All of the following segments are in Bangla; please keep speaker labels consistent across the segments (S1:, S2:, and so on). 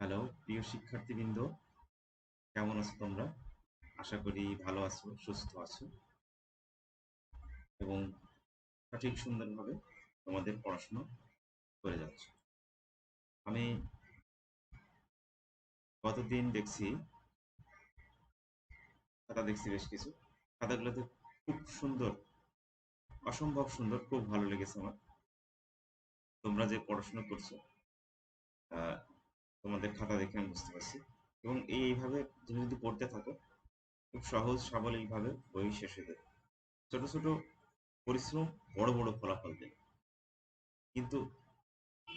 S1: হ্যালো প্রিয় শিক্ষার্থীবৃন্দ, কেমন আছো তোমরা? আশা করি ভালো আছো, সুস্থ আছো এবং সঠিক সুন্দরভাবে তোমাদের পড়াশোনা করে যাচ্ছ। আমি গতদিন দেখছি খাতা দেখছি বেশ কিছু। খাতাগুলোতে খুব সুন্দর, অসম্ভব সুন্দর, খুব ভালো লেগেছে আমার। তোমরা যে পড়াশোনা করছো আহ, তোমাদের খাতা দেখে আমি বুঝতে পারছি। এবং এইভাবে তুমি যদি পড়তে থাকো, খুব সহজ সাবলীলভাবে বই শেষ হয়ে যাবে। ছোট ছোট পরিশ্রম বড় বড় ফলাফল দেবে। কিন্তু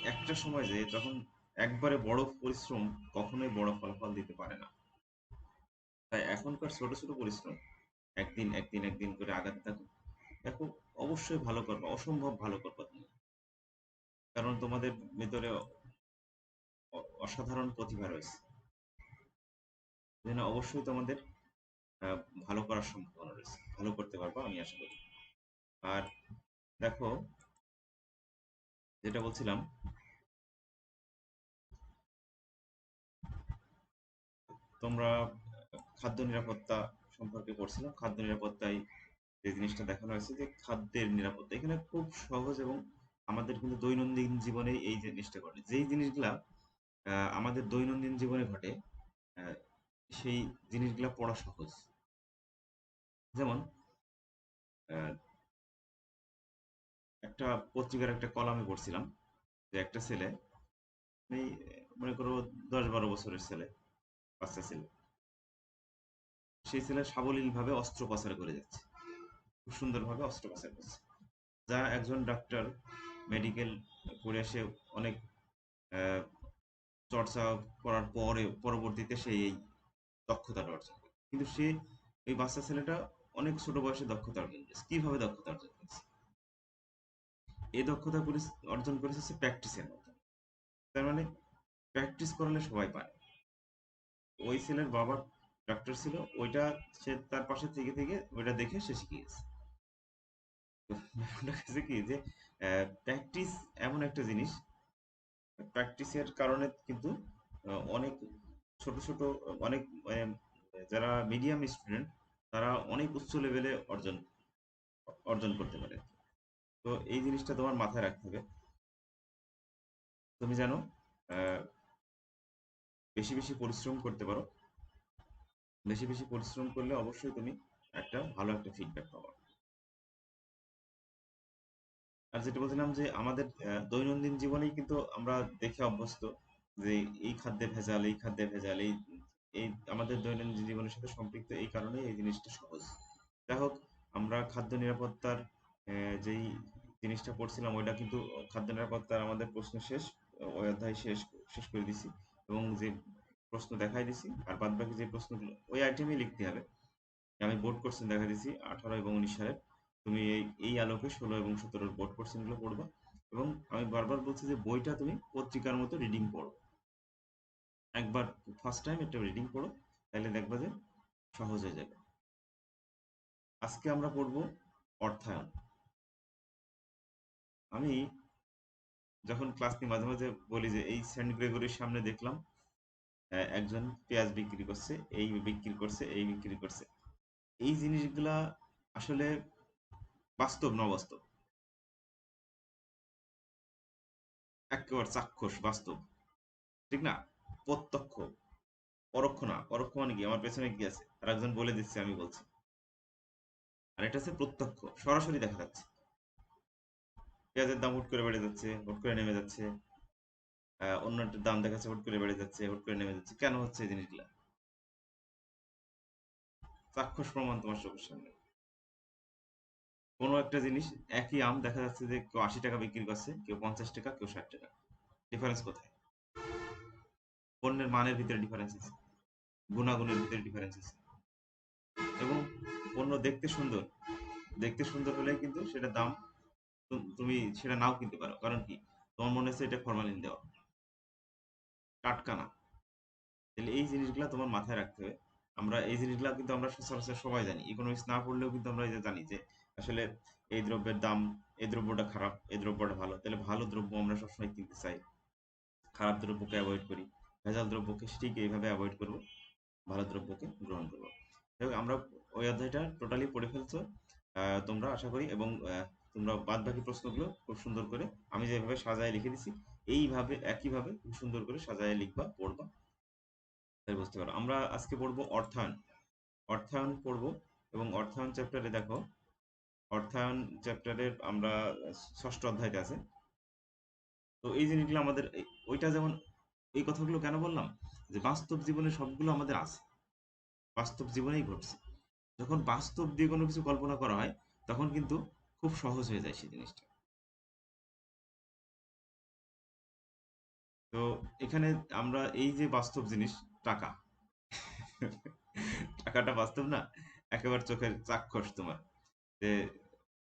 S1: একটা সময় যে যখন একবারে বড় পরিশ্রম কখনোই বড় ফলাফল দিতে পারে না। তাই এখনকার ছোট ছোট পরিশ্রম একদিন একদিন একদিন করে আগাতে থাকো। দেখো, অবশ্যই ভালো করবে, অসম্ভব ভালো করবে তুমি। কারণ তোমাদের ভিতরে অসাধারণ প্রতিভা রয়েছে। যেন অবশ্যই তোমাদের আহ, ভালো করার সম্ভাবনা রয়েছে, ভালো করতে পারবো আমি আশা করি। আর দেখো, যেটা বলছিলাম, তোমরা খাদ্য নিরাপত্তা সম্পর্কে পড়ছিলাম। খাদ্য নিরাপত্তায় যে জিনিসটা দেখানো হয়েছে যে খাদ্যের নিরাপত্তা এখানে খুব সহজ এবং আমাদের কিন্তু দৈনন্দিন জীবনে এই জিনিসটা ঘটে, যেই জিনিসগুলা আমাদের দৈনন্দিন জীবনে ঘটে। আহ, সেই জিনিসগুলা পড়া সহজ। যেমন আহ, একটা পত্রিকার একটা কলামে পড়ছিলাম যে একটা ছেলে, এই মনে করো 10-12 বছরের ছেলে, বাচ্চা ছেলে, সেই ছেলে সাবলীলভাবে অস্ত্রোপচার করে যাচ্ছে, খুব সুন্দরভাবে অস্ত্রোপচার করছে। যা একজন ডাক্তার মেডিকেল পড়ে এসে অনেক আহ, চর্চা করার পরে পরবর্তীতে সে এই দক্ষতাটা অর্জন করে। কিন্তু সে, এই বাচ্চা ছেলেটা, অনেক ছোট বয়সে দক্ষতা অর্জন করেছে। কিভাবে দক্ষতা অর্জন করেছে? এই দক্ষতা অর্জন করেছে সে প্র্যাকটিসের মাধ্যমে। তার মানে প্র্যাকটিস করলে সবাই পারে। ওই ছেলের বাবা ডাক্তার ছিল, ওইটা সে তার পাশে থেকে থেকে ওইটা দেখে সে শিখে গেছে। তো ব্যাপারটা হচ্ছে কি যে প্র্যাকটিস এমন একটা জিনিস, প্র্যাকটিসের কারণে কিন্তু অনেক ছোট ছোট অনেক আহ, যারা মিডিয়াম স্টুডেন্ট, তারা অনেক উচ্চ লেভেলে অর্জন অর্জন করতে পারে। তো এই জিনিসটা তোমার মাথায় রাখতে হবে। তুমি জানো, আহ, বেশি বেশি পরিশ্রম করতে পারো। বেশি বেশি পরিশ্রম করলে অবশ্যই তুমি একটা ভালো একটা ফিডব্যাক পাবো। আর যেটা বলছিলাম যে আমাদের দৈনন্দিন জীবনেই কিন্তু আমরা দেখে অভ্যস্ত যে এই খাদ্যে ভেজাল, এই খাদ্যে ভেজাল, এই এই আমাদের দৈনন্দিন জীবনের সাথে সম্পৃক্ত, এই কারণে এই জিনিসটা সহজ। যাই হোক, আমরা খাদ্য নিরাপত্তার যেই জিনিসটা পড়ছিলাম ওইটা কিন্তু, খাদ্য নিরাপত্তার আমাদের প্রশ্ন শেষ, ওই অধ্যায় শেষ শেষ করে দিছি। এবং যে প্রশ্ন দেখাই দিছি, আর বাদ বাকি যে প্রশ্নগুলো ওই আইটেমে লিখতে হবে। আমি বোর্ড কোশ্চেন দেখা দিছি 18 এবং 19 সালের। তুমি এই এই আলোকে 16 এবং 17-র বোর্ড কোশ্চেন গুলো পড়বা। এবং আমি বারবার বলছি যে বইটা তুমি পত্রিকার মতো রিডিং পড়ো। একবার ফার্স্ট টাইম একটা রিডিং পড়ো, তাহলে দেখবা যে সহজ হয়ে যাবে। আজকে আমরা পড়বো অর্থায়ন। আমি যখন ক্লাস নিই মাঝে মাঝে বলি যে এই সেন্ট গ্রেগরির সামনে দেখলাম একজন পেঁয়াজ বিক্রি করছে, এই বিক্রি করছে, এই বিক্রি করছে। এই জিনিসগুলা আসলে বাস্তব না অবাস্তব? একেবারে চাক্ষুষ বাস্তব, ঠিক না? প্রত্যক্ষ, পরোক্ষ না। পরোক্ষ মানে কি, আমার পেছনে কি আছে আর একজন বলে দিচ্ছে আমি বলছি। আর এটা হচ্ছে প্রত্যক্ষ, সরাসরি দেখা যাচ্ছে। পেঁয়াজের দাম হুট করে বেড়ে যাচ্ছে, হুট করে নেমে যাচ্ছে। অন্য একটা দাম দেখাচ্ছে, হুট করে বেড়ে যাচ্ছে, হুট করে নেমে যাচ্ছে। কেন হচ্ছে এই জিনিসগুলা? চাক্ষুষ প্রমাণ তোমার চোখের সামনে। কোনো একটা জিনিস, একই আম দেখা যাচ্ছে যে কেউ 80 টাকা বিক্রি করছে, কেউ 50 টাকা, কেউ 60 টাকা। ডিফারেন্স কোথায়? পণ্যের মানের ভিতরে ডিফারেন্স আছে, গুণাগুণের ভিতরে ডিফারেন্স আছে। এবং পণ্য দেখতে সুন্দর, দেখতে সুন্দর হলে কিন্তু সেটা দাম, তুমি সেটা নাও কিনতে পারো। কারণ কি? তোমার মনে হচ্ছে এটা ফরমালিন দেওয়া, টাটকা না। তাহলে এই জিনিসগুলো তোমার মাথায় রাখতে হবে। আমরা এই জিনিসগুলো কিন্তু আমরা সচরাচর সবাই জানি, ইকোনমিক্স না পড়লেও কিন্তু আমরা এটা জানি যে আসলে এই দ্রব্যের দাম, এই দ্রব্যটা খারাপ, এই দ্রব্যটা ভালো। তাহলে ভালো দ্রব্য আমরা সবসময় কিনতে চাই, খারাপ দ্রব্যকে অ্যাভয়েড করি। ভেজাল দ্রব্যকে ঠিক এইভাবে অ্যাভয়েড করব, ভালো দ্রব্যকে গ্রহণ করব। আমরা ওই অধ্যায়টা টোটালি পড়ে ফেলছো তোমরা আশা করি, এবং তোমরা বাদ বাকি প্রশ্নগুলো খুব সুন্দর করে আমি যেভাবে সাজায় লিখে দিছি এইভাবে একইভাবে খুব সুন্দর করে সাজায় লিখবা, পড়বা, তাই বুঝতে পারো। আমরা আজকে পড়বো অর্থায়ন। অর্থায়ন পড়বো, এবং অর্থায়ন চ্যাপ্টারে দেখো, অর্থায়ন চ্যাপ্টারের আমরা ষষ্ঠ অধ্যায়তে আছে। তো এই জিনিসগুলো আমাদের ওইটা যেমন, এই কথাগুলো কেন বললাম, যে বাস্তব জীবনে সবগুলো আমাদের আছে, বাস্তব জীবনেই ঘটছে। যখন বাস্তব দিয়ে কোনো কিছু কল্পনা করা হয় তখন কিন্তু খুব সহজ হয়ে যায় সেই জিনিসটা। তো এখানে আমরা এই যে বাস্তব জিনিস টাকা, টাকাটা বাস্তব না, একেবারে চোখের চাক্ষুষ তোমার, যে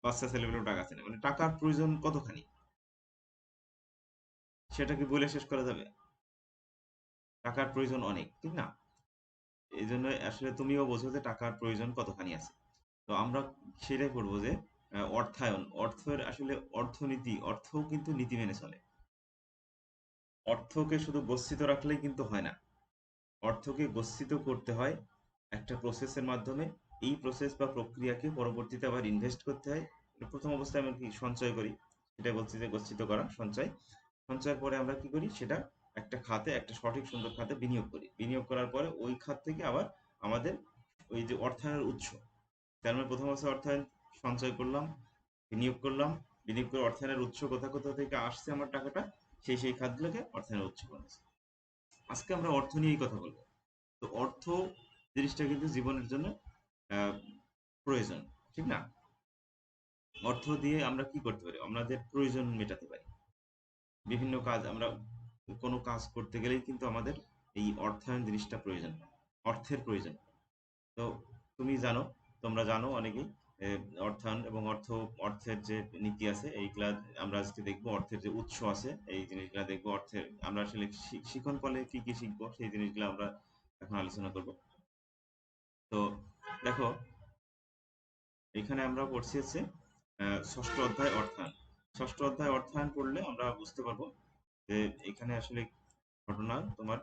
S1: বাচ্চা ছেলেগুলো টাকা আছে না, মানে টাকার প্রয়োজন কতখানি সেটা কি বলে শেষ করা যাবে? টাকার প্রয়োজন অনেক, ঠিক না? এই জন্য আসলে তুমিও বোঝো যে টাকার প্রয়োজন কতখানি আছে। তো আমরা সেটাই করবো যে অর্থায়ন, অর্থের আসলে অর্থনীতি, অর্থও কিন্তু নীতি মেনে চলে। অর্থকে শুধু গচ্ছিত রাখলেই কিন্তু হয় না, অর্থকে গচ্ছিত করতে হয় একটা প্রসেসের মাধ্যমে। এই প্রসেস বা প্রক্রিয়াকে পরবর্তীতে আবার ইনভেস্ট করতে হয়। প্রথম অবস্থায় আমরা কি সঞ্চয় করি, সেটা বলছি যে গচ্ছিত করা, সঞ্চয়। সঞ্চয়ের পরে আমরা কি করি, সেটা একটা খাতে, একটা সঠিক সুন্দর খাতে বিনিয়োগ করি। বিনিয়োগ করার পরে ওই খাত থেকে আবার আমাদের ওই যে অর্থায়নের উৎস, তার মানে প্রথম অবস্থায় অর্থায়ন, সঞ্চয় করলাম, বিনিয়োগ করলাম, বিনিয়োগ করে অর্থায়নের উৎস কোথা কোথা থেকে আসছে আমার টাকাটা, সেই খাতগুলোকে অর্থায়নের উৎস বানাচ্ছি। আজকে আমরা অর্থ নিয়েই কথা বলবো। তো অর্থ জিনিসটা কিন্তু জীবনের জন্য আহ, প্রয়োজন, ঠিক না? অর্থ দিয়ে আমরা কি করতে পারি, আমাদের প্রয়োজন মেটাতে পারি। বিভিন্ন কাজ, আমরা কোনো কাজ করতে গেলেই কিন্তু আমাদের এই অর্থায়ন জিনিসটা প্রয়োজন, অর্থের প্রয়োজন। তো তুমি জানো, তোমরা জানো অনেকেই অর্থায়ন এবং অর্থের যে নীতি আছে এইগুলা আমরা আজকে দেখবো। অর্থের যে উৎস আছে এই জিনিসগুলা দেখবো। অর্থের আমরা আসলে শিখন ফলে কি কি শিখবো সেই জিনিসগুলো আমরা এখন আলোচনা করব। তো দেখো, এখানে আমরা পড়ছি হচ্ছে ষষ্ঠ অধ্যায় অর্থায়ন। ষষ্ঠ অধ্যায় অর্থায়ন পড়লে আমরা বুঝতে পারবো যে এখানে আসলে ঘটনা তোমার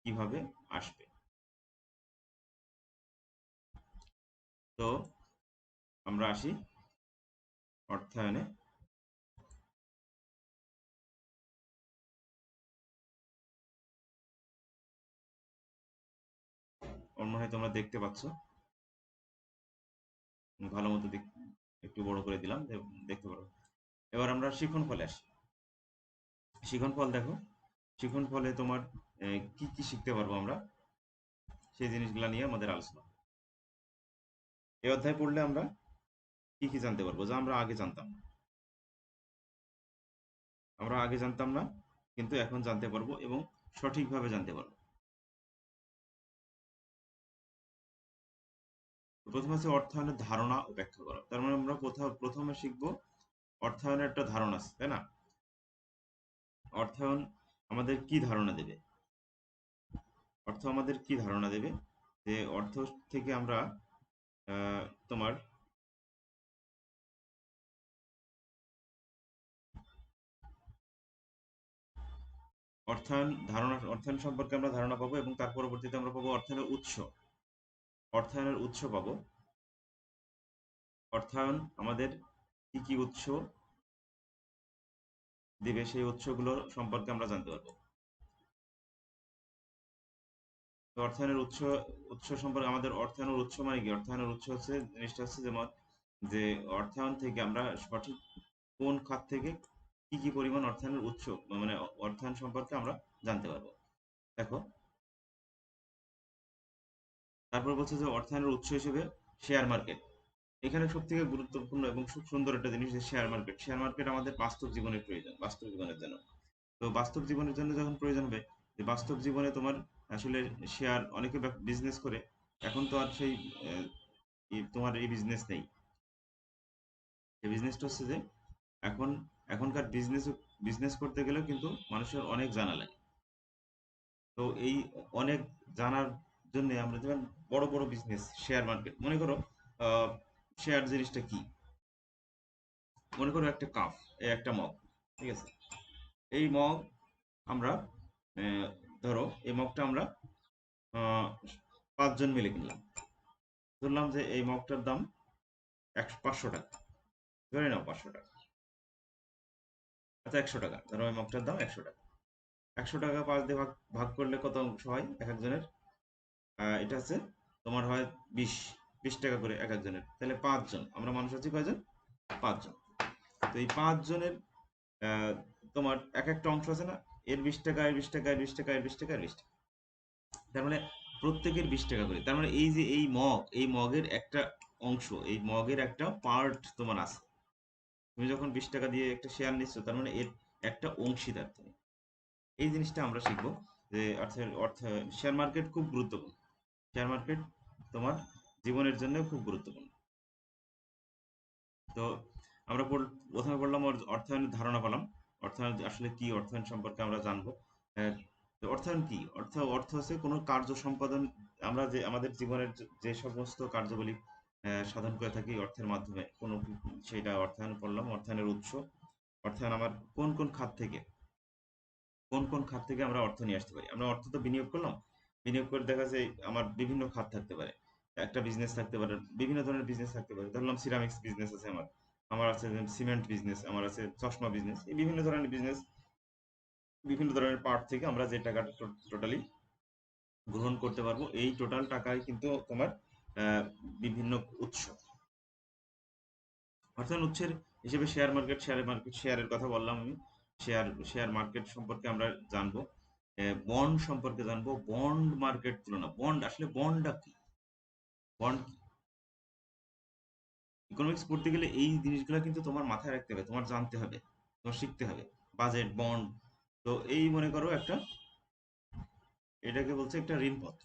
S1: কিভাবে আসবে। তো আমরা আসি অর্থায়নে। ওর মনে হয় তোমরা দেখতে পাচ্ছ, ভালো মতো একটু বড় করে দিলাম যে দেখতে পারো। এবার আমরা শিখন ফলে আসি। শিখন ফল দেখো, শিখন ফলে তোমার কি কি শিখতে পারবো আমরা, সেই জিনিসগুলো নিয়ে আমাদের আলোচনা। এই অধ্যায় পড়লে আমরা কি কি জানতে পারবো যা আমরা আগে জানতাম না। আমরা আগে জানতাম না, কিন্তু এখন জানতে পারবো এবং সঠিকভাবে জানতে পারবো। প্রথমে হচ্ছে অর্থায়নের ধারণা ও ব্যাখ্যা করা। তার মানে আমরা কোথাও প্রথমে শিখবো অর্থায়নের একটা ধারণা আছে, তাই না? অর্থায়ন আমাদের কি ধারণা দেবে, অর্থ আমাদের কি ধারণা দেবে, যে অর্থ থেকে আমরা তোমার অর্থায়ন সম্পর্কে আমরা ধারণা পাবো, এবং তার পরবর্তীতে আমরা পাবো অর্থায়নের উৎস, অর্থায়নের উৎস পাবো। অর্থায়ন আমাদের কি কি উৎস দিবে সেই উৎসগুলো সম্পর্কে আমরা জানতে পারবো। তো অর্থায়নের উৎস, উৎস সম্পর্কে আমাদের অর্থায়নের উৎস মানে কি, অর্থায়নের উৎস হচ্ছে জিনিসটা হচ্ছে যেমন যে অর্থায়ন থেকে আমরা সঠিক কোন খাত থেকে কি কি পরিমাণ অর্থায়নের উৎস, মানে অর্থায়ন সম্পর্কে আমরা জানতে পারবো। দেখো, তারপর বলছে যে অর্থায়নের উৎস হিসেবে শেয়ার মার্কেট। এখানে সব থেকে গুরুত্বপূর্ণ এবং খুব সুন্দর একটা জিনিস যে শেয়ার মার্কেট। শেয়ার মার্কেট আমাদের বাস্তব জীবনের প্রয়োজন, বাস্তব জীবনের জন্য। তো বাস্তব জীবনের জন্য যখন প্রয়োজন হবে, যে বাস্তব জীবনে তোমার আসলে শেয়ার অনেকে বিজনেস করে, এখন তো আর সেই তোমার এই বিজনেস নেই। এই বিজনেসটা হচ্ছে যে এখন, এখনকার বিজনেস করতে গেলেও কিন্তু মানুষের অনেক জানা লাগে। তো এই অনেক জানার জন্য আমরা যেমন বড় বড় বিজনেস, শেয়ার মার্কেট মনে করো, শেয়ার জিনিসটা কি, মনে করো একটা কাপ, একটা মগ, ঠিক আছে? এই মগ আমরা ধরো এই মগটা আমরা 5 জন মিলে কিনলাম। ধরলাম যে এই মগটার দাম 500 টাকা, ধরে নাও 500 টাকা। আচ্ছা 100 টাকা, ধরো এই মগটার দাম 100 টাকা। 100 টাকা 5 দিয়ে ভাগ ভাগ করলে কত অংশ হয় এক একজনের? এটা হচ্ছে তোমার হয় 20 20 টাকা করে এক একজনের। তাহলে 5 জন, আমরা মানুষ আছি কয়জন? 5 জন। তো এই 5 জনের তোমার এক একটা অংশ আছে না, এর 20 টাকা, এর 20 টাকা, এর 20 টাকা, এর 20 টাকা, এর 20 টাকা। তার মানে প্রত্যেকের 20 টাকা করে। তার মানে এই যে এই মগ, এই মগের একটা অংশ, এই মগের একটা পার্ট তোমার আছে। তুমি যখন 20 টাকা দিয়ে একটা শেয়ার নিচ্ছ, তার মানে এর একটা অংশীদার তুমি। এই জিনিসটা আমরা শিখবো যে অর্থ শেয়ার মার্কেট খুব গুরুত্বপূর্ণ। শেয়ার মার্কেট তোমার জীবনের জন্য খুব গুরুত্বপূর্ণ। তো আমরা প্রথমে পড়লাম অর্থায়নের ধারণা পেলাম। অর্থায়ন আসলে কি, অর্থায়ন সম্পর্কে আমরা জানবো। তো অর্থায়ন কি? অর্থ হচ্ছে কোনো কার্য সম্পাদন। আমরা যে আমাদের জীবনের যে সমস্ত কার্যাবলী সাধন করে থাকি অর্থের মাধ্যমে, কোনো সেটা অর্থায়ন করলাম। অর্থায়নের উৎস, অর্থায়ন আমার কোন কোন খাত থেকে, কোন কোন খাত থেকে আমরা অর্থ নিয়ে আসতে পারি। আমরা অর্থ তো বিনিয়োগ করলাম, বিনিয়োগ করে দেখা যায় আমার বিভিন্ন খাত থাকতে পারে। একটা বিজনেস থাকতে পারে, বিভিন্ন ধরনের বিজনেস থাকতে পারে। ধরলাম সিরামিক্স বিজনেস আছে আমার, আমার আছে সিমেন্ট বিজনেস, আমার আছে চশমা বিজনেস। এই বিভিন্ন ধরনের বিজনেস, বিভিন্ন ধরনের পার্ট থেকে আমরা যে টাকাটা টোটালি গ্রহণ করতে পারবো, এই টোটাল টাকায় কিন্তু তোমার আহ, বিভিন্ন উৎস। অর্থাৎ উৎসের হিসেবে শেয়ারের কথা বললাম আমি। শেয়ার মার্কেট সম্পর্কে আমরা জানবো, বন্ড সম্পর্কে জানবো, বন্ড মার্কেট তুলনা। বন্ড আসলে বন্ডটা কি, বন্ড ইকোনমিক্স পড়তে গেলে এই জিনিসগুলো কিন্তু তোমার মাথায় রাখতে হবে, তোমার জানতে হবে, তোমার শিখতে হবে। Budget, bond. তো এই মনে করো একটা, এটাকে বলছে একটা ঋণপত্র।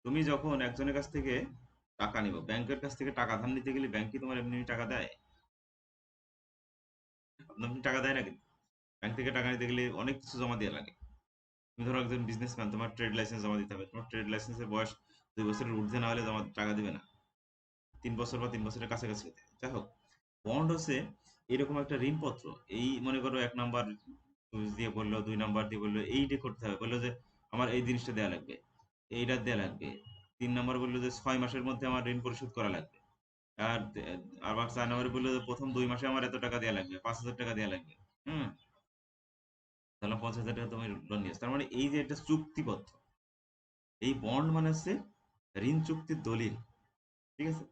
S1: তুমি যখন একজনের কাছ থেকে টাকা নিবে, ব্যাংকের কাছ থেকে টাকা ধার নিতে গেলে ব্যাংক কি তোমার এমনি টাকা দেয়? এমনি টাকা দেয় না কিন্তু। ব্যাংক থেকে টাকা নিতে গেলে অনেক কিছু জমা দেওয়া লাগে। তুমি ধরো একজন বিজনেসম্যান, তোমার ট্রেড লাইসেন্স জমা দিতে হবে। তোমার ট্রেড লাইসেন্সের বয়স 2 বছরের ঊর্ধ্বে না হলে জমা টাকা দিবে না। 3 বছর বা 3 বছরের কাছাকাছি হতে হবে। যাই হোক, বন্ড হচ্ছে এরকম একটা ঋণপত্র। এই মনে করো 1 নাম্বার দিয়ে বললো, 2 নাম্বার দিয়ে বললো এইটা করতে হবে, বললো যে আমার এই জিনিসটা দেওয়া লাগবে, এইটা দেওয়া লাগবে। 3 নাম্বার বললো যে 6 মাসের মধ্যে আমার ঋণ পরিশোধ করা লাগবে। আর আবার 4 নাম্বারে বললো যে প্রথম 2 মাসে আমার এত টাকা দেওয়া লাগবে, 5,000 টাকা দেওয়া লাগবে। হুম। তাহলে 50,000 টাকা তুমি লোন নিয়েছো। তার মানে এই যে একটা চুক্তিবদ্ধ, এই বন্ড মানে হচ্ছে ঋণ চুক্তির দলিল। ঠিক আছে?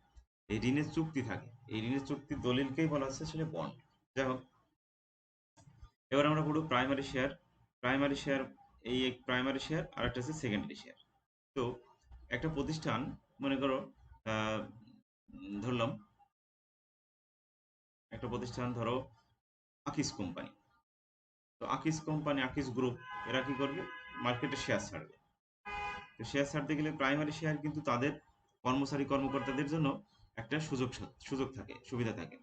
S1: এই ঋণের চুক্তি থাকে, এই ঋণের চুক্তির দলিলকেই বলা হচ্ছে আসলে বন্ড। যাই হোক, এবার আমরা পড়ব প্রাইমারি শেয়ার। প্রাইমারি শেয়ার, এই এক প্রাইমারি শেয়ার আর একটা হচ্ছে সেকেন্ডারি শেয়ার। তো একটা প্রতিষ্ঠান, মনে করো আহ, ধরলাম একটা প্রতিষ্ঠান, ধরো আকিস কোম্পানি। তো আকিস কোম্পানি, আকিস গ্রুপ, এরা কি করবে? মার্কেটে শেয়ার ছাড়বে। তো শেয়ার ছাড়তে গেলে প্রাইমারি শেয়ার কিন্তু তাদের কর্মচারী কর্মকর্তাদের জন্য একটা সুযোগ থাকে, সুবিধা থাকে।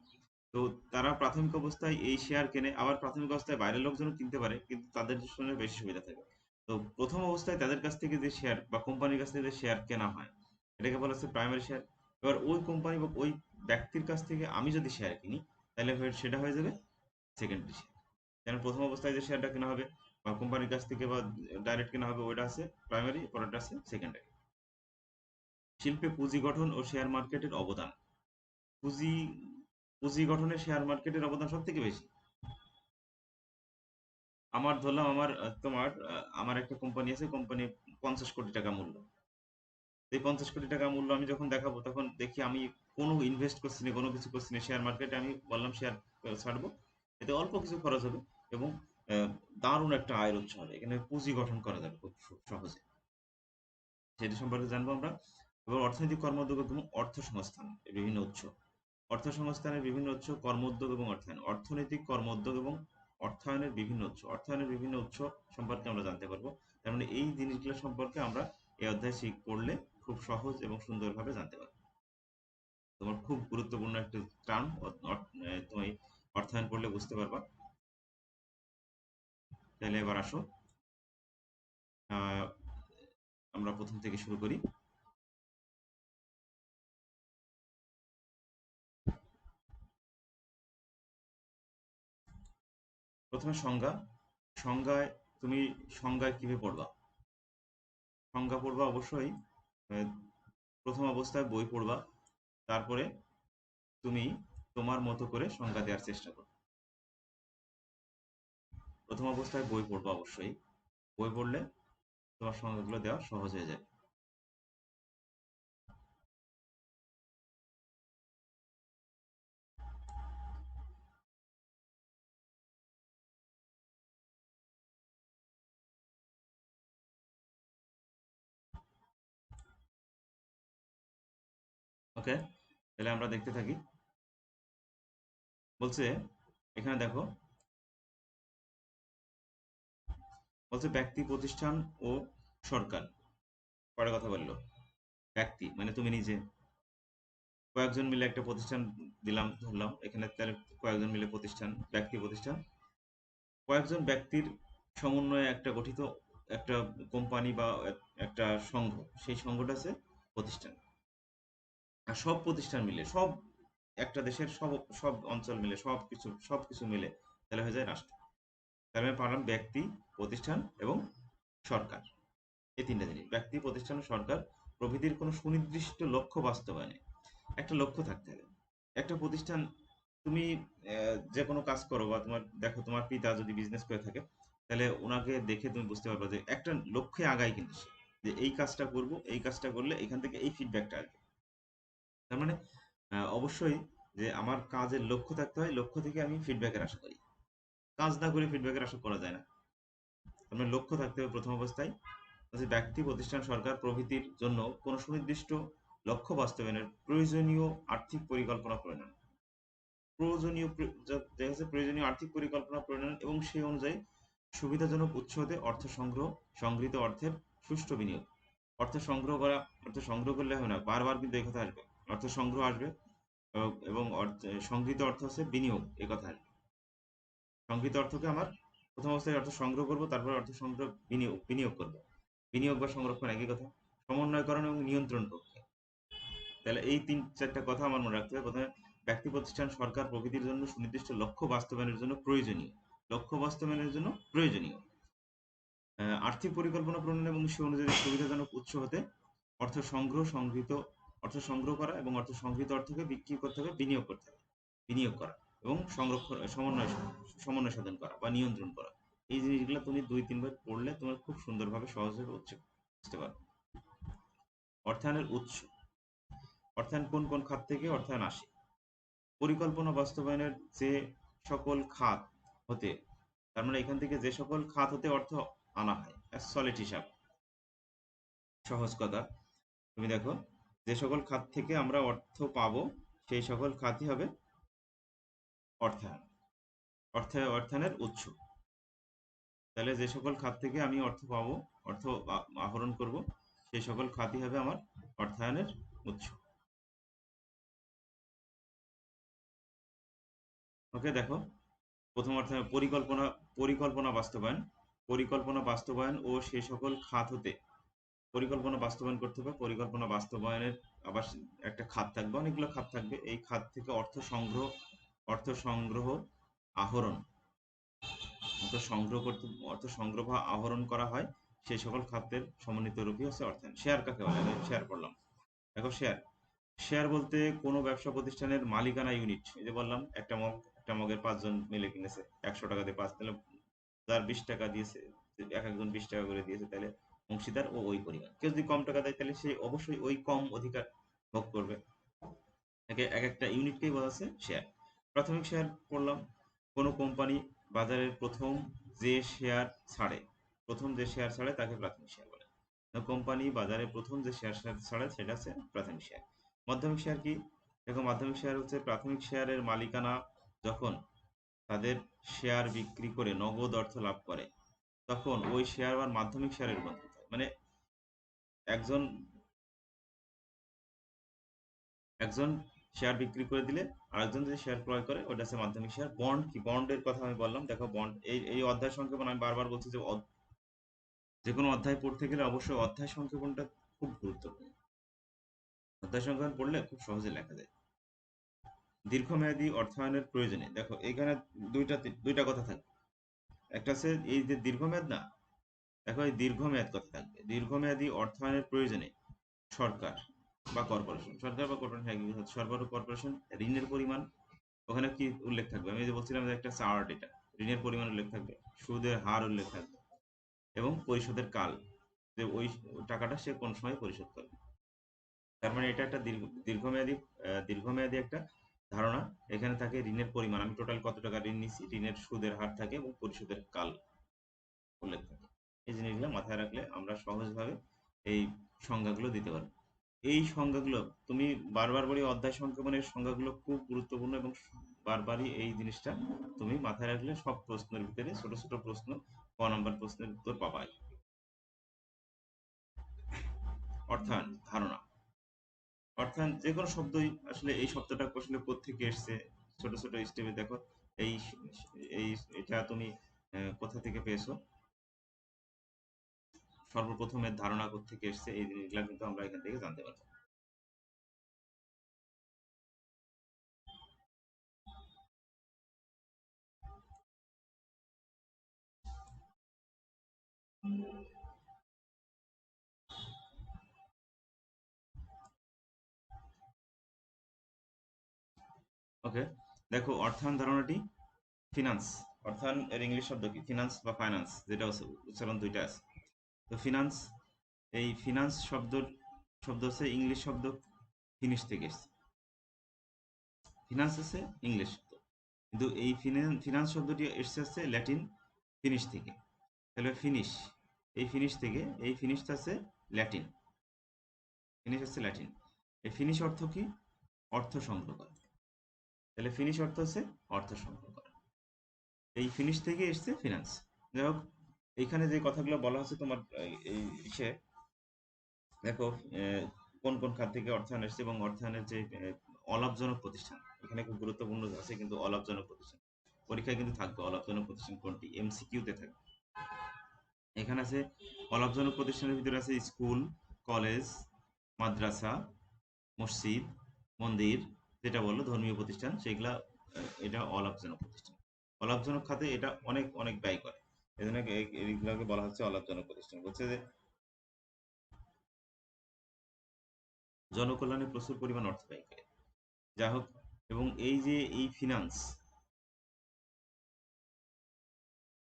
S1: তো তারা প্রাথমিক অবস্থায় এই শেয়ার কেনে, আবার প্রাথমিক অবস্থায় বাইরের লোকজনও কিনতে পারে, কিন্তু তাদের জন্য বেশি সুবিধা থাকে। তো প্রথম অবস্থায় তাদের কাছ থেকে যে শেয়ার বা কোম্পানির কাছ থেকে যে শেয়ার কেনা হয়, এটাকে বলা হচ্ছে প্রাইমারি শেয়ার। এবার ওই কোম্পানি বা ওই ব্যক্তির কাছ থেকে আমি যদি শেয়ার কিনি, তাহলে সেটা হয়ে যাবে সেকেন্ডারি শেয়ার। যেমন প্রথম অবস্থায় যে শেয়ারটা কেনা হবে বা কোম্পানির কাছ থেকে বা ডাইরেক্ট কেনা হবে, ওইটা আছে প্রাইমারি, পরেরটা আছে সেকেন্ডারি। শিল্পে পুঁজি গঠন ও শেয়ার মার্কেটের অবদান। পুঁজি পুঁজি গঠনে শেয়ার মার্কেটের অবদান সব থেকে বেশি। আমার ধরলাম আমার আমার একটা কোম্পানি আছে, কোম্পানি 50 কোটি টাকা মূল্য। এই 50 কোটি টাকা মূল্য আমি যখন দেখাবো, তখন দেখি আমি কোনো ইনভেস্ট করছি না, কোনো কিছু করছি না শেয়ার মার্কেটে, আমি বললাম শেয়ার ছাড়বো। এতে অল্প কিছু খরচ হবে এবং দারুণ একটা আয়ের উৎস হবে। এখানে পুঁজি গঠন করা যাবে খুব সহজে। সেটি সম্পর্কে জানবো আমরা। এবং অর্থনৈতিক কর্মোদ্যোগ এবং অর্থ সংস্থান এর বিভিন্ন উৎস। অর্থ সংস্থানের বিভিন্ন উৎস, কর্মোদ্যোগ এবং অর্থায়ন। অর্থনৈতিক কর্মোদ্যোগ এবং অর্থায়নের বিভিন্ন উৎস, অর্থায়নের বিভিন্ন উৎস সম্পর্কে আমরা জানতে পারবো। তার মানে এই জিনিসগুলো সম্পর্কে আমরা এই অধ্যায় পড়লে খুব সহজ এবং সুন্দরভাবে জানতে পারবো। তোমার খুব গুরুত্বপূর্ণ একটা টার্ম, তুমি অর্থায়ন পড়লে বুঝতে পারবা। তাহলে এবার আসো, আহ, আমরা প্রথম থেকে শুরু করি। প্রথমে সংজ্ঞা। সংজ্ঞায় তুমি সংজ্ঞায় কিভাবে পড়বা? সংজ্ঞা পড়বা অবশ্যই আহ, প্রথম অবস্থায় বই পড়বা, তারপরে তুমি তোমার মতো করে সংজ্ঞা দেওয়ার চেষ্টা করো। প্রথম অবস্থায় বই পড়বা অবশ্যই, বই পড়লে তোমার সংজ্ঞাগুলো দেওয়া সহজ হয়ে যায়। ওকে, তাহলে আমরা দেখতে থাকি। বলছে এখানে দেখো, বলছে ব্যক্তি, প্রতিষ্ঠান ও সরকার। পরে কথা বললো ব্যক্তি মানে তুমি নিজে, কয়েকজন মিলে একটা প্রতিষ্ঠান দিলাম ধরলাম, এখানে তাহলে কয়েকজন মিলে প্রতিষ্ঠান, ব্যক্তি প্রতিষ্ঠান, কয়েকজন ব্যক্তির সমন্বয়ে একটা গঠিত একটা কোম্পানি বা একটা সংঘ, সেই সংঘটা আছে প্রতিষ্ঠান। আর সব প্রতিষ্ঠান মিলে, সব একটা দেশের সব সব অঞ্চল মিলে, সব কিছু মিলে তাহলে হয়ে যায় রাষ্ট্র। তাহলে আমি পারলাম ব্যক্তি, প্রতিষ্ঠান এবং সরকার। এই তিনটা জিনিস, ব্যক্তি, প্রতিষ্ঠান ও সরকার প্রভৃতির কোনো সুনির্দিষ্ট লক্ষ্য বাস্তবায়নে। একটা লক্ষ্য থাকতে হবে। একটা প্রতিষ্ঠান, তুমি যে কোনো কাজ করো বা তোমার দেখো তোমার পিতা যদি বিজনেস করে থাকে, তাহলে ওনাকে দেখে তুমি বুঝতে পারবে যে একটা লক্ষ্যে আগায় কিন্তু সে, যে এই কাজটা করব, এই কাজটা করলে এখান থেকে এই ফিডব্যাকটা আসবে। তার মানে অবশ্যই যে আমার কাজের লক্ষ্য থাকতে হয়, লক্ষ্য থেকে আমি ফিডব্যাকের আশা করি। কাজ না করে ফিডব্যাকের আশা করা যায় না। তার মানে লক্ষ্য থাকতে হবে প্রথম অবস্থায়। যে ব্যক্তি, প্রতিষ্ঠান, সরকার প্রভৃতির জন্য কোনো সুনির্দিষ্ট লক্ষ্য বাস্তবায়নের প্রয়োজনীয় আর্থিক পরিকল্পনা প্রণয়ন, দেখা যাচ্ছে প্রয়োজনীয় আর্থিক পরিকল্পনা প্রণয়ন এবং সেই অনুযায়ী সুবিধাজনক উৎস হতে অর্থ সংগ্রহ, সংগৃহীত অর্থের সুষ্ঠু বিনিয়োগ। অর্থ সংগ্রহ করা, অর্থ সংগ্রহ করলে হবে না, বারবার কিন্তু এই কথা আসবে। অর্থ সংগ্রহ আসবে এবং সংগৃহীত অর্থ হচ্ছে বিনিয়োগ, এ কথা আসবে। সংগৃহীত অর্থকে আমার প্রথম অবস্থায় অর্থ সংগ্রহ করব, তারপরে অর্থ সংগ্রহ বিনিয়োগ করব। বিনিয়োগ বা সংরক্ষণ একই কথা। সমন্বয়করণ এবং নিয়ন্ত্রণ প্রক্রিয়া। তাহলে এই তিন চারটা কথা আমার মনে রাখতে হবে। প্রথমে ব্যক্তি, প্রতিষ্ঠান, সরকার প্রভৃতির জন্য সুনির্দিষ্ট লক্ষ্য বাস্তবায়নের জন্য প্রয়োজনীয়, লক্ষ্য বাস্তবায়নের জন্য প্রয়োজনীয় আর্থিক পরিকল্পনা প্রণয়ন এবং সে অনুযায়ী সুবিধাজনক উৎস হতে অর্থ সংগ্রহ, অর্থ সংগ্রহ করা এবং অর্থ সংগৃহীত অর্থকে বিক্রি করতে হবে, বিনিয়োগ করতে হবে, বিনিয়োগ করা এবং সংরক্ষণ, সমন্বয় সাধন করা বা নিয়ন্ত্রণ করা। এই জিনিসগুলো তুমি 2-3 বার পড়লে তোমার খুব সুন্দরভাবে সহজভাবে বুঝতে পারবে। অর্থায়নের উৎস, অর্থায়ন কোন কোন খাত থেকে অর্থায়ন আসে? পরিকল্পনা বাস্তবায়নের যে সকল খাত হতে, তার মানে এখান থেকে যে সকল খাত হতে অর্থ আনা হয়, সলিড হিসাব। সহজ কথা, তুমি দেখো যে সকল খাত থেকে আমরা অর্থ পাবো, সেই সকল খাতই হবে অর্থায়ন, অর্থায়নের উৎস। তাহলে যে সকল খাত থেকে আমি অর্থ পাবো, অর্থ আহরণ করব, সেই সকল খাতই হবে আমার অর্থায়নের উৎস। ওকে, দেখো প্রথম অর্থায়ন পরিকল্পনা বাস্তবায়ন, পরিকল্পনা বাস্তবায়ন ও সেই সকল খাত হতে, পরিকল্পনা বাস্তবায়ন করতে হবে, পরিকল্পনা বাস্তবায়নের আবার একটা খাত থাকবে, অনেকগুলো খাত থাকবে। এই খাত থেকে অর্থ সংগ্রহ, আহরণ, অর্থ সংগ্রহ বা আহরণ করা হয়, সেই সকল খাতের সমন্বিত রূপই হচ্ছে অর্থায়ন। শেয়ার কাকে বলে? আমি শেয়ার করলাম। দেখো শেয়ার বলতে কোনো ব্যবসা প্রতিষ্ঠানের মালিকানা ইউনিট। এই যে বললাম একটা মগের 5 জন মিলে কিনেছে, 100 টাকা দিয়ে 5, তাহলে যার 20 টাকা দিয়েছে, এক একজন 20 টাকা করে দিয়েছে, তাহলে অংশীদার ও ওই পরিমাণ। কেউ যদি কম টাকা দেয়, তাহলে সে অবশ্যই ওই কম অধিকার ভোগ করবে। এক একটা ইউনিটকেই বলা আছে শেয়ার। প্রাথমিক শেয়ার পড়লাম, কোনো কোম্পানি বাজারের প্রথম যে শেয়ার ছাড়ে তাকে প্রাথমিক শেয়ার বলে। কোম্পানি বাজারে প্রথম যে শেয়ার ছাড়ে সেটা হচ্ছে প্রাথমিক শেয়ার। মাধ্যমিক শেয়ার কি? দেখো, মাধ্যমিক শেয়ার হচ্ছে প্রাথমিক শেয়ারের মালিকানা যখন তাদের শেয়ার বিক্রি করে নগদ অর্থ লাভ করে, তখন ওই শেয়ার আবার মাধ্যমিক শেয়ারে রূপান্তরিত হয়। মানে একজন একজন শেয়ার বিক্রি করে দিলে আরেকজন যদি শেয়ার ক্রয় করে, ওটা হচ্ছে মাধ্যমিক শেয়ার। বন্ড কি? বন্ডের কথা আমি বললাম। দেখো বন্ড, এই অধ্যায় সংক্ষেপণ আমি বারবার বলছি যে যে কোনো অধ্যায় পড়তে গেলে অবশ্যই অধ্যায় সংক্ষেপণটা খুব গুরুত্বপূর্ণ। অধ্যায় সংখ্যায়ন পড়লে খুব সহজে লেখা যায়। দীর্ঘমেয়াদী অর্থায়নের প্রয়োজনে, দেখো এখানে দুইটা কথা থাকবে। একটা আছে এই যে দীর্ঘমেয়াদ না, দেখো এই দীর্ঘমেয়াদ কথা থাকবে। দীর্ঘমেয়াদী অর্থায়নের প্রয়োজনে সরকার বা কর্পোরেশন, সরকার বা কর্পোরেশন, হ্যাঁ, সরকার বা কর্পোরেশন ঋণের পরিমাণ, ওখানে কি উল্লেখ থাকবে? আমি যে বলছিলাম যে একটা চার্ট, এটা ঋণের পরিমাণ উল্লেখ থাকবে, সুদের হার উল্লেখ থাকবে, এবং পরিশোধের কাল, যে ওই টাকাটা সে কোন সময় পরিশোধ করবে। তার মানে এটা একটা দীর্ঘমেয়াদী দীর্ঘমেয়াদী একটা ধারণা। এখানে থাকে ঋণের পরিমাণ, আমি টোটাল কত টাকা ঋণ নিচ্ছি, ঋণের সুদের হার থাকে এবং পরিশোধের কাল উল্লেখ থাকে। এই জিনিসগুলো মাথায় রাখলে আমরা সহজভাবে এই সংজ্ঞাগুলো দিতে পারবো। এই সংজ্ঞাগুলো তুমি বারবার বলি, অধ্যায় সংখ্যাপনের সংজ্ঞাগুলো খুব গুরুত্বপূর্ণ, এবং বারবারই এই জিনিসটা তুমি মাথায় রাখলে সব প্রশ্নের ভিতরে ছোট ছোট প্রশ্ন, ক নম্বর প্রশ্নের উত্তর পাবাই। অর্থায়ন ধারণা, অর্থায়ন যে কোনো শব্দই আসলে, এই শব্দটা আসলে কোত্থেকে এসছে, ছোট ছোট স্টেপে দেখো। এই এই এটা তুমি কোথা থেকে পেয়েছো, সর্বপ্রথমের ধারণা কোত্থেকে এসছে, এই জিনিসগুলো কিন্তু আমরা এখান থেকে জানতে পারবো। ওকে, দেখো অর্থায়ন ধারণাটি, ফিনান্স, অর্থায়ন এর ইংলিশ শব্দ কি? ফিনান্স বা ফাইন্যান্স, যেটা উচ্চারণ দুইটা আছে। তো ফিনান্স, এই ফিনান্স শব্দ হচ্ছে ইংলিশ শব্দ ফিনিশ থেকে এসেছে। ফিনান্স হচ্ছে ইংলিশ শব্দ, কিন্তু এই ফিনান্স শব্দটি এসেছে হচ্ছে ল্যাটিন ফিনিশ থেকে। তাহলে ফিনিশ, এই ফিনিশ থেকে, এই ফিনিশটা আছে ল্যাটিন, ফিনিশ হচ্ছে ল্যাটিন। এই ফিনিশ অর্থ কি? অর্থ সংগ্রহ করা। তাহলে ফিনিশ অর্থ হচ্ছে অর্থ সংগ্রহ করা, এই ফিনিশ থেকে এসছে ফিনান্স। যাই হোক, এইখানে যে কথাগুলো বলা হচ্ছে তোমার এই ইসে, দেখো কোন কোন খাত থেকে অর্থায়ন এসছে, এবং অর্থায়নের যে অলাভজনক প্রতিষ্ঠান, এখানে খুব গুরুত্বপূর্ণ আছে কিন্তু অলাভজনক প্রতিষ্ঠান, পরীক্ষায় কিন্তু থাকবে অলাভজনক প্রতিষ্ঠান কোনটি, এমসিকিউতে থাকবে। এখানে আছে অলাভজনক প্রতিষ্ঠানের ভিতরে আছে স্কুল, কলেজ, মাদ্রাসা, মসজিদ, মন্দির, যেটা বললো ধর্মীয় প্রতিষ্ঠান, সেগুলা এটা অলাভজনক প্রতিষ্ঠান। অলাভজনক খাতে এটা অনেক অনেক ব্যয় করে, এই জন্য এইগুলোকে বলা হচ্ছে অলাভজনক প্রতিষ্ঠান। বলছে যে জনকল্যাণে প্রচুর পরিমাণ অর্থ ব্যয় করে। যা হোক, এবং এই যে এই ফিনান্স,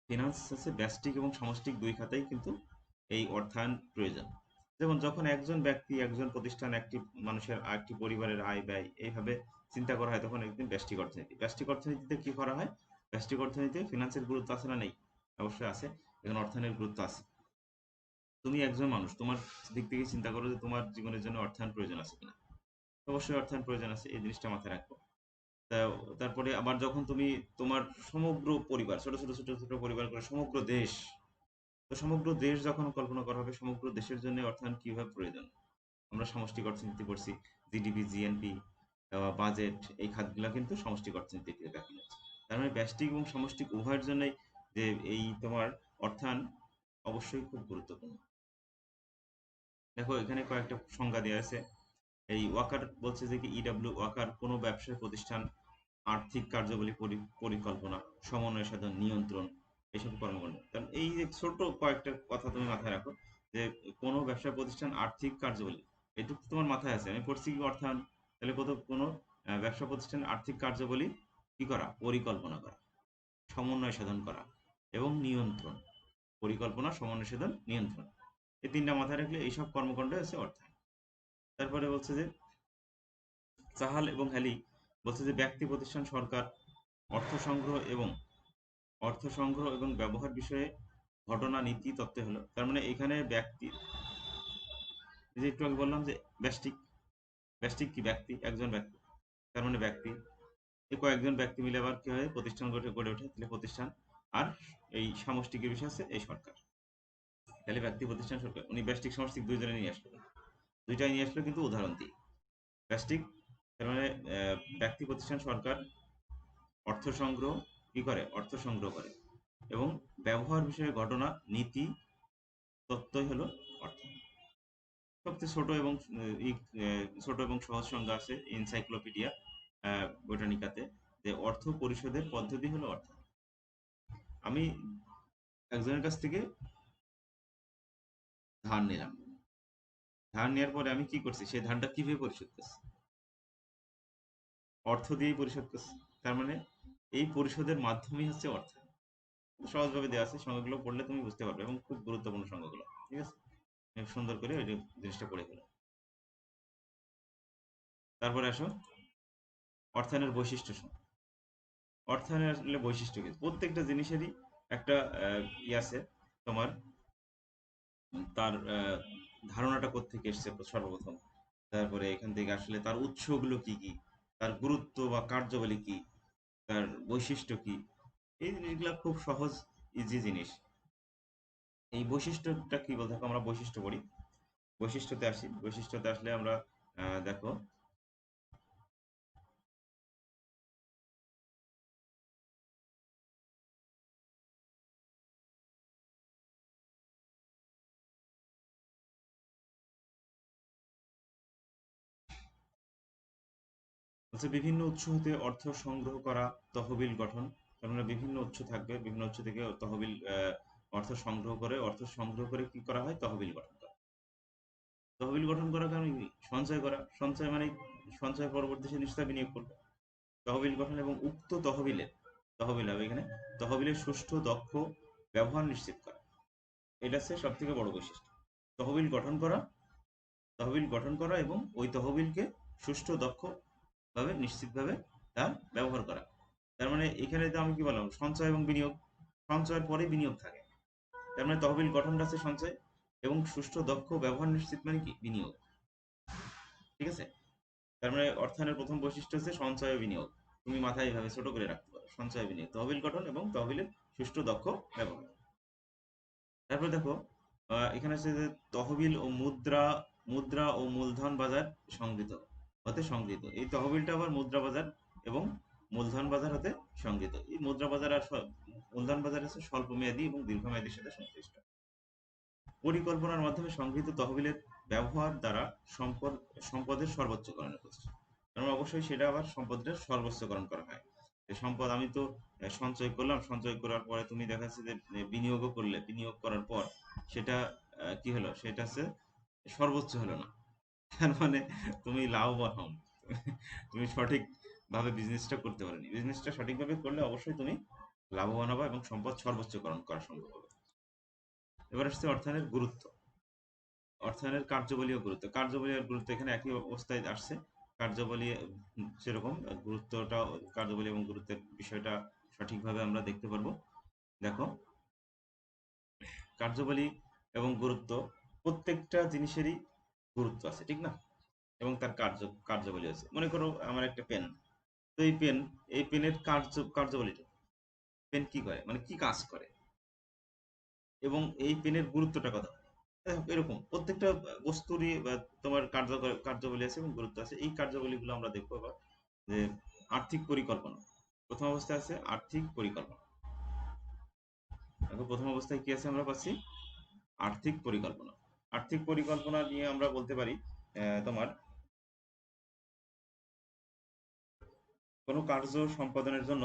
S1: ফিনান্স হচ্ছে ব্যষ্টিক এবং সমষ্টিক দুই খাতেই কিন্তু এই অর্থায়ন প্রয়োজন। যেমন যখন একজন ব্যক্তি, একজন প্রতিষ্ঠান, একটি মানুষের, একটি পরিবারের আয় ব্যয় এইভাবে চিন্তা করা হয়, তখন একদিন ব্যষ্টিক অর্থনীতি। ব্যষ্টিক অর্থনীতিতে কি করা হয়? ব্যষ্টিক অর্থনীতিতে ফিনান্সের গুরুত্ব আছে না নেই? অবশ্যই আছে, এখানে অর্থায়নের গুরুত্ব আছে। তুমি একজন মানুষ, তোমার দিক থেকে চিন্তা করো যে তোমার জীবনের জন্য অর্থায়ন প্রয়োজন আছে কিনা। অবশ্যই অর্থায়ন প্রয়োজন আছে, এই জিনিসটা মাথায় রাখবো। তারপরে আবার যখন তুমি তোমার সমগ্র পরিবার, ছোট ছোট ছোট ছোট পরিবার করে সমগ্র দেশ, তো সমগ্র দেশ যখন কল্পনা করা হবে, সমগ্র দেশের জন্য অর্থায়ন কিভাবে প্রয়োজন, আমরা সমষ্টিক অর্থনীতি পড়ছি, জিডিপি, জিএনপি, বাজেট, এই খাতগুলো কিন্তু সমষ্টিক অর্থনীতিতে দেখা যাচ্ছে। তার মানে ব্যষ্টিক এবং সমষ্টিক উভয়ের জন্যই যে এই তোমার অর্থায়ন অবশ্যই খুব গুরুত্বপূর্ণ। দেখো এখানে কয়েকটা সংজ্ঞা দেওয়া আছে। এই ওয়াকার বলছে যে কি, ইডাব্লিউ ওয়াকার কোনো ব্যবসায় প্রতিষ্ঠান আর্থিক কার্যাবলী পরিকল্পনা, সমন্বয় সাধন, নিয়ন্ত্রণ, এসব কর্মকাণ্ড। কারণ এই যে ছোট কয়েকটা কথা তুমি মাথায় রাখো, যে কোনো ব্যবসা প্রতিষ্ঠান আর্থিক কার্যাবলী, এটুকু তোমার মাথায় আছে, আমি পড়ছি কি অর্থায়ন। তাহলে কোনো ব্যবসা প্রতিষ্ঠান আর্থিক কার্যাবলী কি করা? পরিকল্পনা করা, সমন্বয় সাধন করা, এবং নিয়ন্ত্রণ। পরিকল্পনা, সমন্বয় সাধন, নিয়ন্ত্রণ, এই তিনটা মাথায় রাখলে এইসব কর্মকাণ্ড আছে অর্থায়ন। তারপরে বলছে যে চাহাল এবং হ্যালি বলছে যে ব্যক্তি, প্রতিষ্ঠান, সরকার অর্থ সংগ্রহ এবং ব্যবহার বিষয়ে ঘটনা, নীতি, তত্ত্ব হলো। তার মানে এখানে ব্যক্তি, যে একটু আগে বললাম যে ব্যষ্টিক, ব্যষ্টিক কি? ব্যক্তি, একজন ব্যক্তি, তার মানে ব্যক্তি, এই কয়েকজন ব্যক্তি মিলে আবার কি হয়? প্রতিষ্ঠান গড়ে ওঠে, তাহলে প্রতিষ্ঠান। আর এই সামষ্টিকের বিষয় আছে এই সরকার। তাহলে ব্যক্তি, প্রতিষ্ঠান, সরকার, উনি ব্যষ্টিক সমষ্টিক দুইজনে নিয়ে আসলো, দুইটাই নিয়ে আসলো কিন্তু উদাহরণ দিই। ব্যষ্টিক, তার মানে ব্যক্তি, প্রতিষ্ঠান, সরকার অর্থ সংগ্রহ কি করে? অর্থ সংগ্রহ করে, এবং ব্যবহার বিষয়ে ঘটনা, নীতি, তত্ত্বই হলো অর্থনীতি। সবচেয়ে ছোট এবং ছোট এবং সহজ সংজ্ঞা আছে এনসাইক্লোপিডিয়া বোটানিকাতে, যে অর্থ পরিশোধের পদ্ধতি হলো অর্থনীতি। আমি একজনের কাছ থেকে ধার নিলাম, ধার নেওয়ার পরে আমি কি করছি, সেই ধারটা কিভাবে পরিশোধ করছি? অর্থ দিয়েই পরিশোধ করছি। তার মানে এই পরিশোধের মাধ্যমই হচ্ছে অর্থ। সহজভাবে দেওয়া আছে, সংজ্ঞাগুলো পড়লে তুমি বুঝতে পারবে এবং খুব গুরুত্বপূর্ণ সংজ্ঞাগুলো। ঠিক আছে, সুন্দর করে ওই জিনিসটা পড়ে ফেলো। তারপরে আসো অর্থায়নের বৈশিষ্ট্য। অর্থায়নের আসলে বৈশিষ্ট্য কি? প্রত্যেকটা জিনিসেরই একটা আছে তোমার, তার ধারণাটা কোত্থেকে এসছে সর্বপ্রথম, তারপরে এখান থেকে আসলে তার উৎসগুলো কি কি, তার গুরুত্ব বা কার্যাবলী কি, তার বৈশিষ্ট্য কি, এই জিনিসগুলো খুব সহজ ইজি জিনিস। এই বৈশিষ্ট্যটা কি বলতে হবে, আমরা বৈশিষ্ট্য পড়ি। বৈশিষ্ট্যতে আসি, বৈশিষ্ট্যতে আসলে আমরা দেখো হচ্ছে বিভিন্ন উৎস হতে অর্থ সংগ্রহ করা, তহবিল গঠন। তার মানে বিভিন্ন উৎস থাকবে, বিভিন্ন উৎস থেকে তহবিল অর্থ সংগ্রহ করে কি করা হয়, তহবিল গঠন করা। তহবিল গঠন করার কারণে কি? সঞ্চয় করা। সঞ্চয় মানে সঞ্চয় পরবর্তী সে নিশ্চয় বিনিয়োগ করবে। তহবিল গঠন এবং উক্ত তহবিল হবে এখানে, তহবিলের সুষ্ঠু দক্ষ ব্যবহার নিশ্চিত করা। এটা হচ্ছে সব থেকে বড় বৈশিষ্ট্য। তহবিল গঠন করা, তহবিল গঠন করা এবং ওই তহবিলকে সুষ্ঠু দক্ষ ভাবে নিশ্চিতভাবে তার ব্যবহার করা। তার মানে এখানে তো আমি কি বললাম, সঞ্চয় এবং বিনিয়োগ। সঞ্চয়ের পরে বিনিয়োগ থাকে। তার মানে তহবিল গঠনটা আছে সঞ্চয়, এবং সুষ্ঠু দক্ষ ব্যবহার নিশ্চিত মানে কি, বিনিয়োগ। ঠিক আছে, তার মানে অর্থায়নের প্রথম বৈশিষ্ট্য হচ্ছে সঞ্চয় ও বিনিয়োগ। তুমি মাথায় এভাবে ছোট করে রাখতে পারো, সঞ্চয় বিনিয়োগ, তহবিল গঠন এবং তহবিলের সুষ্ঠু দক্ষ ব্যবহার। তারপর দেখো এখানে আছে যে তহবিল ও মুদ্রা, মুদ্রা ও মূলধন বাজার সংগৃহীত হতে সংগৃহীত। এই তহবিলটা আবার মুদ্রা বাজার এবং মূলধন বাজার হতে সংগৃহীত। এই মুদ্রা বাজার আর মূলধন বাজার আছে স্বল্প মেয়াদী এবং দীর্ঘমেয়াদীর সাথে সংশ্লিষ্ট। পরিকল্পনার মাধ্যমে সংগৃহীত তহবিলের ব্যবহার দ্বারা সম্পদ সম্পদের সর্বোচ্চকরণের প্রচেষ্টা। কারণ অবশ্যই সেটা আবার সম্পদের সর্বোচ্চকরণ করা হয়। যে সম্পদ আমি তো সঞ্চয় করলাম, সঞ্চয় করার পরে তুমি দেখা যাচ্ছে যে বিনিয়োগও করলে, বিনিয়োগ করার পর সেটা কি হলো, সেটা হচ্ছে সর্বোচ্চ হলো না। তার মানে তুমি লাভবান হও, তুমি সঠিকভাবে বিজনেসটা করতে পারোনি। বিজনেসটা সঠিকভাবে করলে অবশ্যই তুমি লাভবান হবা এবং সম্পদ সর্বোচ্চকরণ করা সম্ভব হবে। এবার আসছে অর্থায়নের গুরুত্ব। অর্থায়নের কার্যাবলী ও গুরুত্ব। কার্যাবলী আর গুরুত্ব এখানে একই অবস্থায় আসছে। কার্যাবলী সেরকম গুরুত্বটা, কার্যাবলী এবং গুরুত্বের বিষয়টা সঠিকভাবে আমরা দেখতে পারবো। দেখো কার্যাবলী এবং গুরুত্ব, প্রত্যেকটা জিনিসেরই গুরুত্ব আছে, ঠিক না? এবং তার কার্যাবলী আছে। মনে করো আমার একটা পেন, তো এই পেনের কার্যাবলীটা, পেন কি করে, মানে কি কাজ করে, এবং এই পেনের গুরুত্বটা কথা। এরকম প্রত্যেকটা বস্তুরই তোমার কার্যাবলী আছে এবং গুরুত্ব আছে। এই কার্যাবলীগুলো আমরা দেখবো এবার। যে আর্থিক পরিকল্পনা, প্রথম অবস্থায় আছে আর্থিক পরিকল্পনা। দেখো প্রথম অবস্থায় কি আছে আমরা পাচ্ছি, আর্থিক পরিকল্পনা। আর্থিক পরিকল্পনা নিয়ে আমরা বলতে পারি তোমার কোনো কার্য সম্পাদনের জন্য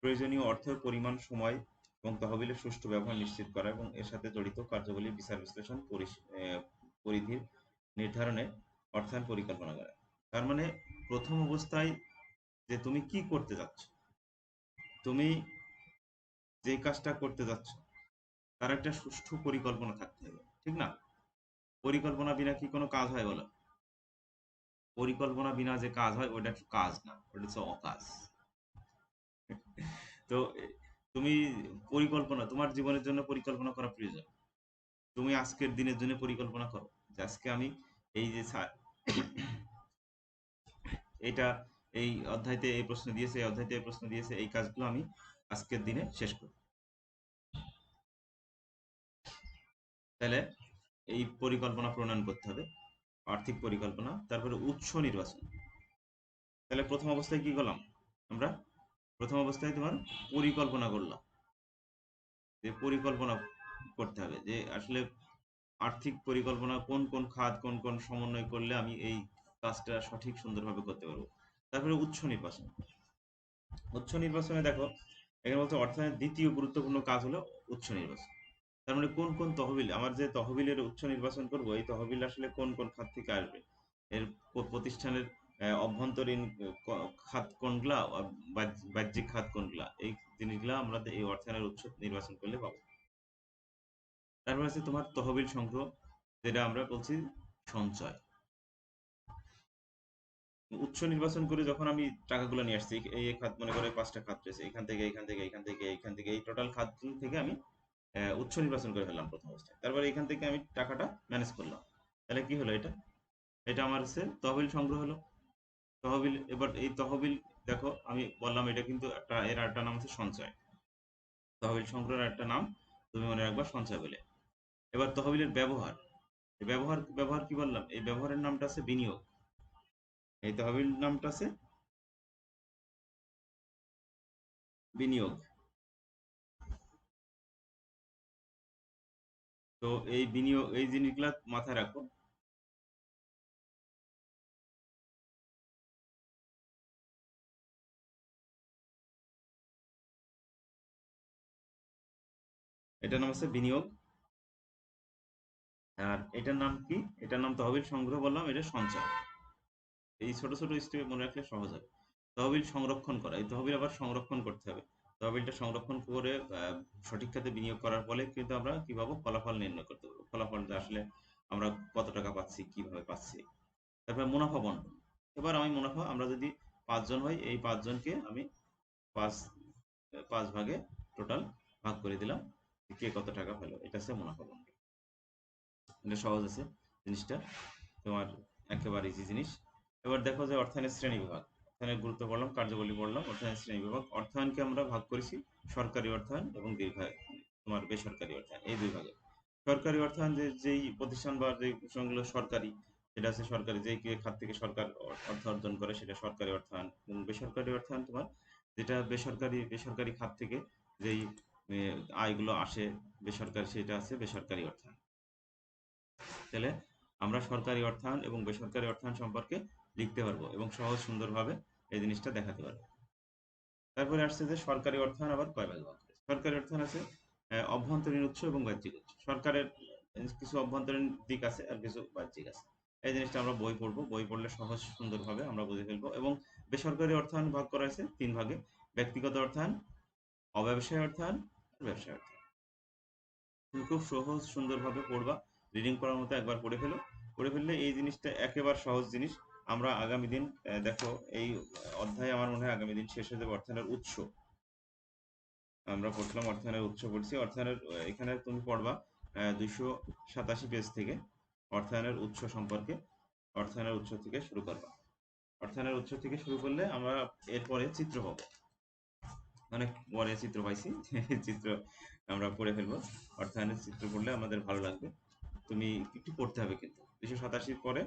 S1: প্রয়োজনীয় অর্থের পরিমাণ, সময় এবং তহবিলের সুষ্ঠু ব্যবহার নিশ্চিত করা, এবং এর সাথে জড়িত কার্যাবলী বিচার বিশ্লেষণ পরিধির নির্ধারণে অর্থায়ন পরিকল্পনা করা। তার মানে প্রথম অবস্থায় যে তুমি কি করতে যাচ্ছ, তুমি যে কাজটা করতে যাচ্ছ তার একটা সুষ্ঠু পরিকল্পনা থাকতে হবে, ঠিক না? পরিকল্পনা বিনা কি কোনো কাজ হয় বলো? পরিকল্পনা বিনা যে কাজ হয় ওটা কাজ না, ওটা হচ্ছে অকাজ। তো তুমি পরিকল্পনা, তোমার জীবনের জন্য পরিকল্পনা করা প্রয়োজন। তুমি আজকের দিনের জন্য পরিকল্পনা করো যে আজকে আমি এই যে এটা, এই অধ্যায়তে এই প্রশ্ন দিয়েছে, এই অধ্যায়তে এই প্রশ্ন দিয়েছে, এই কাজগুলো আমি আজকের দিনে শেষ করব। তাহলে এই পরিকল্পনা প্রণয়ন করতে হবে, আর্থিক পরিকল্পনা। তারপরে উৎস নির্বাচন। তাহলে প্রথম অবস্থায় কি করলাম আমরা, প্রথম অবস্থায় তোমার পরিকল্পনা করলাম, যে পরিকল্পনা করতে হবে যে আসলে আর্থিক পরিকল্পনা কোন কোন খাত, কোন কোন সমন্বয় করলে আমি এই কাজটা সঠিক সুন্দরভাবে করতে পারবো। তারপরে উৎস নির্বাচন। উৎস নির্বাচনে দেখো এখানে বলছে অর্থায়নের দ্বিতীয় গুরুত্বপূর্ণ কাজ হলো উৎস নির্বাচন। তার মানে কোন কোন তহবিল, আমার যে তহবিলের উৎস নির্বাচন করব, এই তহবিল আসলে কোন কোন খাত থেকে আসবে, এর প্রতিষ্ঠানের অভ্যন্তরীণ খাত কোনগুলা, বাহ্যিক খাত কোনগুলা, এই জিনিসগুলা আমরা এই অর্থায়নের উৎস নির্বাচন করলে পাবো। তারপর আছে তোমার তহবিল সংগ্রহ, যেটা আমরা বলছি সঞ্চয়। উৎস নির্বাচন করে যখন আমি টাকাগুলো নিয়ে আসছি, এই খাত মনে করে 5টা খাত রয়েছে, এখান থেকে এখান থেকে এখান থেকে এখান থেকে, এই টোটাল খাত থেকে আমি উৎস নির্বাচন করে ফেললাম প্রথম অবস্থায়। তারপরে এখান থেকে আমি টাকাটা ম্যানেজ করলাম। তাহলে কি হলো, এটা এটা আমার হচ্ছে তহবিল সংগ্রহ হলো। তহবিল, এবার এই তহবিল, দেখো আমি বললাম এটা কিন্তু একটা, এর একটা নাম হচ্ছে সঞ্চয়। তহবিল সংগ্রহের একটা নাম তুমি মনে রাখবা সঞ্চয় বলে। এবার তহবিলের ব্যবহার, এই ব্যবহার ব্যবহার কি বললাম, এই ব্যবহারের নামটা আছে বিনিয়োগ। এই তহবিল নামটা আছে বিনিয়োগ। তো এই বিনিয়োগ, এই জিনিসগুলা মাথায় রাখো। এটার নাম আছে বিনিয়োগ। আর এটার নাম কি, এটার নাম তহবিল সংগ্রহ বললাম, এটা সঞ্চয়। এই ছোট ছোট স্টেপে মনে রাখলে সহজ হবে। তহবিল সংরক্ষণ করা, এই তহবিল আবার সংরক্ষণ করতে হবে। তহবিলটা সংরক্ষণ করে সঠিক খাতে বিনিয়োগ করার ফলে কিন্তু আমরা কি পাবো, ফলাফল নির্ণয় করতে পারবো। ফলাফলটা আসলে আমরা কত টাকা পাচ্ছি, কিভাবে পাচ্ছি। তারপরে মুনাফা বন্টন। এবার আমি মুনাফা, আমরা যদি 5 জন হই, এই 5 জনকে আমি পাঁচ পাঁচ ভাগে টোটাল ভাগ করে দিলাম, কে কত টাকা পেলো, এটা হচ্ছে মুনাফা বন্টন। এটা সহজ আছে জিনিসটা, তোমার একেবারে ইজি জিনিস। এবার দেখো যে অর্থায়নের শ্রেণী বিভাগ, অর্থায়নের গুরুত্ব পড়লাম, কার্যাবলী পড়লাম, অর্থায়নের শ্রেণী বিভাগ। অর্থায়নকে আমরা ভাগ করেছি সরকারি অর্থায়ন এবং তোমার বেসরকারি অর্থায়ন, এই 2 ভাগে। সরকারি অর্থায়ন, যেই প্রতিষ্ঠান বা যে প্রতিষ্ঠানগুলো সরকারি, সেটা আছে সরকারি, যেই খাত থেকে সরকার অর্থ অর্জন করে সেটা সরকারি অর্থায়ন। এবং বেসরকারি অর্থায়ন তোমার যেটা বেসরকারি, বেসরকারি খাত থেকে যেই আয়গুলো আসে বেসরকারি, সেটা আছে বেসরকারি অর্থায়ন। তাহলে আমরা সরকারি অর্থায়ন এবং বেসরকারি অর্থায়ন সম্পর্কে লিখতে পারবো এবং সহজ সুন্দরভাবে এই জিনিসটা দেখাতে পারবো। তারপরে আসছে যে সরকারি অর্থায়ন আবার কয় ভাগে ভাগ করেছে। সরকারি অর্থায়ন আছে অভ্যন্তরীণ উৎস এবং বাহ্যিক উৎস। সরকারের কিছু অভ্যন্তরীণ দিক আছে আর কিছু বাহ্যিক আছে। এই জিনিসটা আমরা বই পড়বো, বই পড়লে সহজ সুন্দরভাবে আমরা বুঝে ফেলবো। এবং বেসরকারি অর্থায়ন ভাগ করা হয়েছে 3 ভাগে: ব্যক্তিগত অর্থায়ন, অব্যবসায় অর্থায়ন, আর ব্যবসায় অর্থায়ন। তুমি খুব সহজ সুন্দরভাবে পড়বা, রিডিং করার মতো একবার পড়ে ফেলো। পড়ে ফেললে এই জিনিসটা একেবারে সহজ জিনিস। আমরা আগামী দিন দেখো এই অধ্যায়ে আমার মনে হয় আগামী দিন শেষ হয়ে যাবে অর্থায়নের উৎস। আমরা পড়লাম অর্থায়নের উৎস, পড়ছি অর্থায়নের, এখানে তুমি পড়বা 287 পেজ থেকে অর্থায়নের উৎস সম্পর্কে। অর্থায়নের উৎস থেকে শুরু করবা। অর্থায়নের উৎস থেকে শুরু করলে আমরা এরপরে চিত্র পাবো, অনেক পরে চিত্র পাইছি চিত্র আমরা পড়ে ফেলবো। অর্থায়নের চিত্র পড়লে আমাদের ভালো লাগবে। তুমি একটু পড়তে হবে কিন্তু 287 পরে,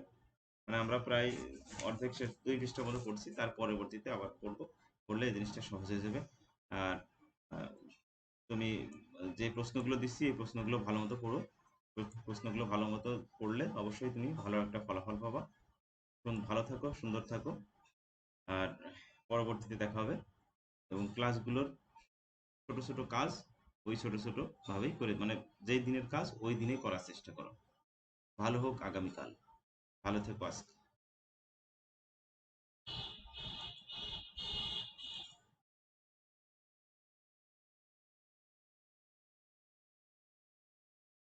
S1: মানে আমরা প্রায় অর্ধেক শেষ, 2 পৃষ্ঠা মতো পড়ছি, তার পরবর্তীতে আবার পড়বো। পড়লে এই জিনিসটা সহজ হয়ে যাবে। আর আহ, তুমি যে প্রশ্নগুলো দিচ্ছি এই প্রশ্নগুলো ভালো মতো পড়ো। প্রশ্নগুলো ভালো মতো পড়লে অবশ্যই তুমি ভালো একটা ফলাফল পাবা। ভালো থাকো, সুন্দর থাকো। আর পরবর্তীতে দেখা হবে। এবং ক্লাসগুলোর ছোট ছোট কাজ ওই ছোট ছোট ভাবেই করে, মানে যেই দিনের কাজ ওই দিনেই করার চেষ্টা করো। ভালো হোক আগামীকাল। ভালো থেকো আজকে।